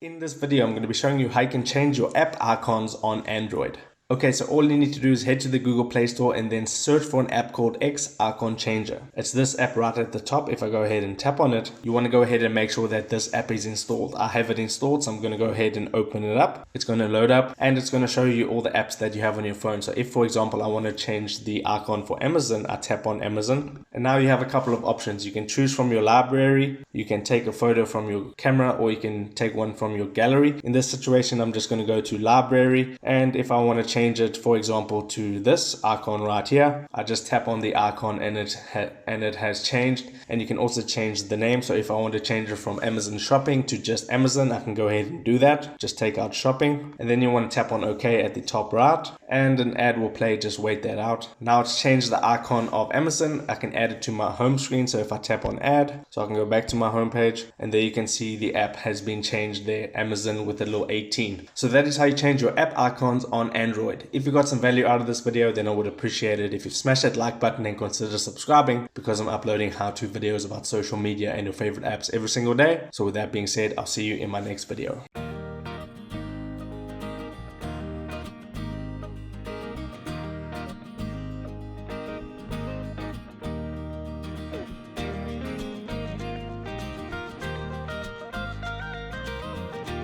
In this video, I'm going to be showing you how you can change your app icons on Android. Okay, so all you need to do is head to the Google Play Store and then search for an app called X Icon Changer. It's this app right at the top. If I go ahead and tap on it, you want to go ahead and make sure that this app is installed. I have it installed, so I'm going to go ahead and open it up. It's going to load up and it's going to show you all the apps that you have on your phone. So if, for example, I want to change the icon for Amazon, I tap on Amazon. And now you have a couple of options. You can choose from your library, you can take a photo from your camera, or you can take one from your gallery. In this situation, I'm just going to go to library, and if I want to change it, for example, to this icon right here, I just tap on the icon and it has changed. And you can also change the name. So if I want to change it from Amazon Shopping to just Amazon, I can go ahead and do that. Just take out shopping, and then you want to tap on OK at the top right, and an ad will play. Just wait that out. Now it's changed the icon of Amazon. I can add it to my home screen. So if I tap on add, so I can go back to my home page, and there you can see the app has been changed there, Amazon with a little 18. So that is how you change your app icons on Android. If you got some value out of this video, then I would appreciate it if you smash that like button and consider subscribing, because I'm uploading how-to videos about social media and your favorite apps every single day. So with that being said, I'll see you in my next video.